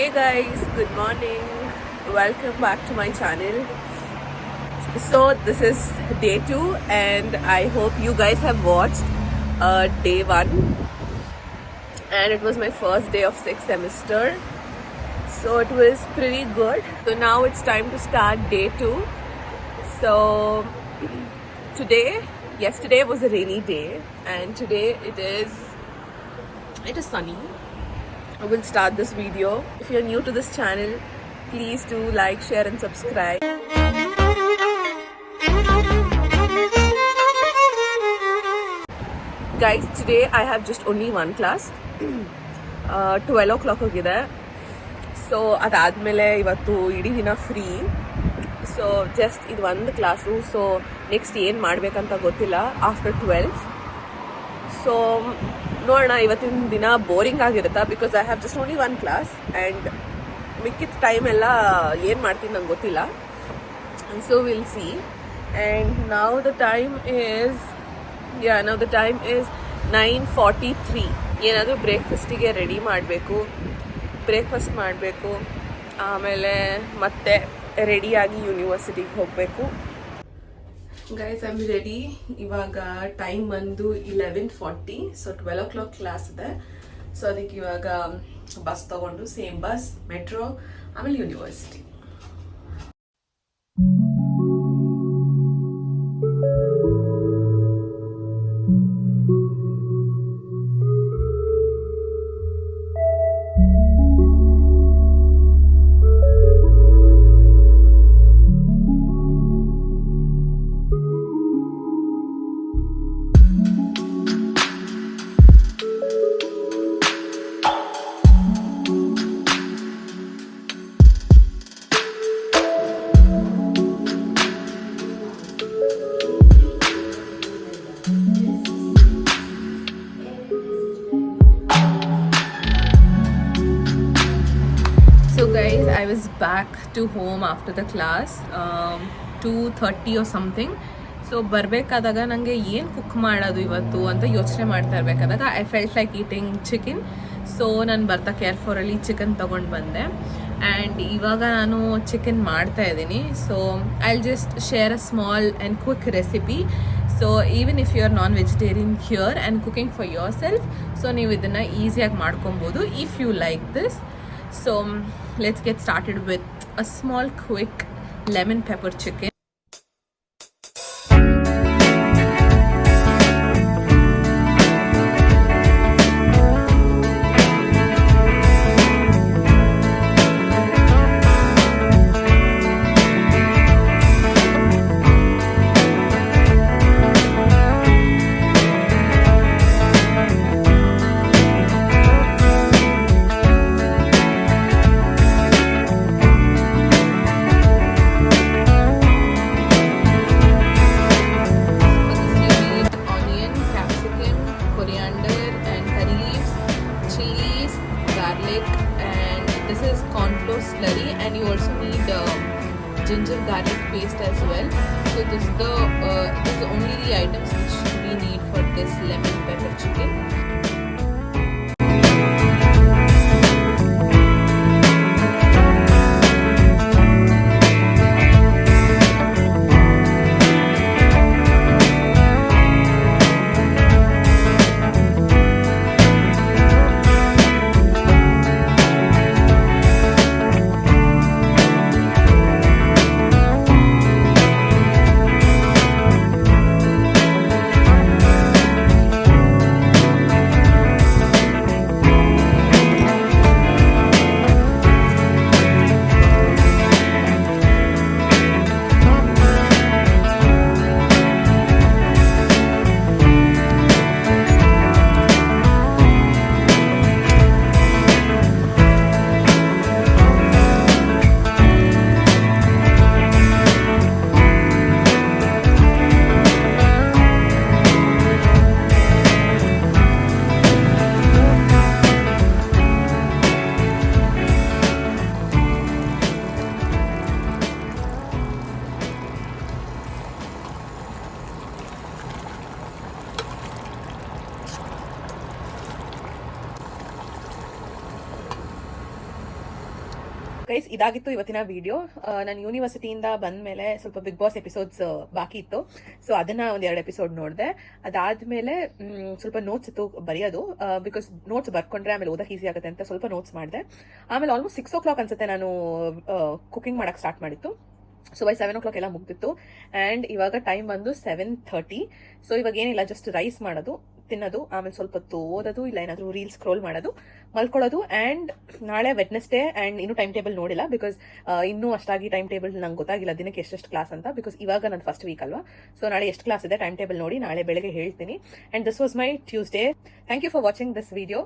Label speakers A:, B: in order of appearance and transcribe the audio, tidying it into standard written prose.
A: Hey guys, good morning. Welcome back to my channel. So this is day 2 and I hope you guys have watched day 1, and it was my first day of 6th semester. So it was pretty good. So now it's time to start day 2. So yesterday was a rainy day and today it is sunny. I will start this video. If you're new to this channel, please do like, share and subscribe. Guys, today I have just only one class. 12 o'clock ಹೋಗಿದೆ. So ಅದಾದಮೇಲೆ ಇವತ್ತು ಇಡೀ ದಿನ free. So just ಇದು ಒಂದು class. So next ಏನು ಮಾಡಬೇಕಂತ ಗೊತ್ತಿಲ್ಲ ಆಫ್ಟರ್ 12. ಸೊ ನೋಡೋಣ, ಇವತ್ತಿನ ದಿನ ಬೋರಿಂಗ್ ಆಗಿರುತ್ತಾ, because I have just only one class and ಮಿಕ್ಕಿದ ಟೈಮ್ ಎಲ್ಲ ಏನು ಮಾಡ್ತೀನಿ ನಂಗೆ ಗೊತ್ತಿಲ್ಲ. So will see. ಆ್ಯಂಡ್ ನಾವು ದ ಟೈಮ್ ಈಸ್ 9:43. ಏನಾದರೂ ಬ್ರೇಕ್ಫಾಸ್ಟಿಗೆ ರೆಡಿ ಮಾಡಬೇಕು. ಬ್ರೇಕ್ಫಾಸ್ಟ್ ಮಾಡಬೇಕು, ಆಮೇಲೆ ಮತ್ತೆ ರೆಡಿಯಾಗಿ ಯೂನಿವರ್ಸಿಟಿಗೆ ಹೋಗಬೇಕು. Guys, I am ready. ಇವಾಗ ಟೈಮ್ ಬಂದು 11:40. ಸೊ 12 o'clock ಕ್ಲಾಸ್ ಇದೆ. ಸೊ ಅದಕ್ಕೆ ಇವಾಗ ಬಸ್ ತಗೊಂಡು ಸೇಮ್ ಬಸ್, ಮೆಟ್ರೋ, ಆಮೇಲೆ university. Guys, I was back to home after the class, 2:30 or something. So ಬರಬೇಕಾದಾಗ ನನಗೆ ಏನು ಕುಕ್ ಮಾಡೋದು ಇವತ್ತು ಅಂತ ಯೋಚನೆ ಮಾಡ್ತಾ ಇರಬೇಕಾದಾಗ I felt like eating chicken. So ನಾನು ಬರ್ತಾ ಕೇರ್ಫೋರಲ್ಲಿ ಚಿಕನ್ ತೊಗೊಂಡು ಬಂದೆ ಆ್ಯಂಡ್ ಇವಾಗ ನಾನು ಚಿಕನ್ ಮಾಡ್ತಾ ಇದ್ದೀನಿ. So I will just share a small and quick recipe. So even if you are non vegetarian here and cooking for yourself, so ನೀವು ಇದನ್ನು ಈಸಿಯಾಗಿ ಮಾಡ್ಕೊಬೋದು if you like this. So let's get started with a small quick lemon pepper chicken. Slurry, and you also need ginger garlic paste as well. So this is only the items which we need for this lemon pepper chicken. Guys, ಇದಾಗಿತ್ತು ಇವತ್ತಿನ video. ನಾನು ಯೂನಿವರ್ಸಿಟಿಯಿಂದ ಬಂದ ಮೇಲೆ ಸ್ವಲ್ಪ big boss episodes ಬಾಕಿ ಇತ್ತು. So ಅದನ್ನ ಒಂದ್ 2 ಎಪಿಸೋಡ್ ನೋಡಿದೆ. ಅದಾದ್ಮೇಲೆ ಸ್ವಲ್ಪ ನೋಟ್ಸ್ ಇತ್ತು ಬರೆಯೋದು. ಬಿಕಾಸ್ ನೋಟ್ಸ್ ಬರ್ಕೊಂಡ್ರೆ ಆಮೇಲೆ ಓದಕ್ಕೆ ಈಸಿ ಆಗುತ್ತೆ ಅಂತ ಸ್ವಲ್ಪ ನೋಟ್ಸ್ ಮಾಡಿದೆ. ಆಮೇಲೆ ಆಲ್ಮೋಸ್ಟ್ 6 o'clock ಅನ್ಸುತ್ತೆ ನಾನು ಕುಕಿಂಗ್ ಮಾಡಕ್ ಸ್ಟಾರ್ಟ್ ಮಾಡಿತ್ತು. ಸೊ ಬೈ 7 o'clock ಎಲ್ಲ ಮುಗ್ದಿತ್ತು. ಆ್ಯಂಡ್ ಇವಾಗ ಟೈಮ್ ಬಂದು 7:30. ಸೊ ಇವಾಗ ಏನಿಲ್ಲ, ಜಸ್ಟ್ ರೈಸ್ ಮಾಡೋದು, ತಿನ್ನೋದು, ಆಮೇಲೆ ಸ್ವಲ್ಪ ಹೊತ್ತು ಓದೋದು, ಇಲ್ಲ ಏನಾದರೂ ರೀಲ್ಸ್ ಸ್ಕ್ರೋಲ್ ಮಾಡೋದು, ಮಲ್ಕೊಳ್ಳೋದು. ಆ್ಯಂಡ್ ನಾಳೆ ವೆಡ್ನೆಸ್ಡೇ ಆ್ಯಂಡ್ ಇನ್ನೂ ಟೈಮ್ ಟೇಬಲ್ ನೋಡಿಲ್ಲ. ಬಿಕಾಸ್ ಇನ್ನೂ ಅಷ್ಟಾಗಿ ಟೈಮ್ ಟೇಬಲ್ ನಂಗೆ ಗೊತ್ತಾಗಿಲ್ಲ ದಿನಕ್ಕೆ ಎಷ್ಟೆಷ್ಟು ಕ್ಲಾಸ್ ಅಂತ. ಬಿಕಾಸ್ ಇವಾಗ ನನ್ನ ಫಸ್ಟ್ ವೀಕ್ ಅಲ್ವಾ. ಸೊ ನಾಳೆ ಎಷ್ಟು ಕ್ಲಾಸ್ ಇದೆ ಟೈಮ್ ಟೇಬಲ್ ನೋಡಿ ನಾಳೆ ಬೆಳಗ್ಗೆ ಹೇಳ್ತೀನಿ. And this was my Tuesday. Thank you for watching this video.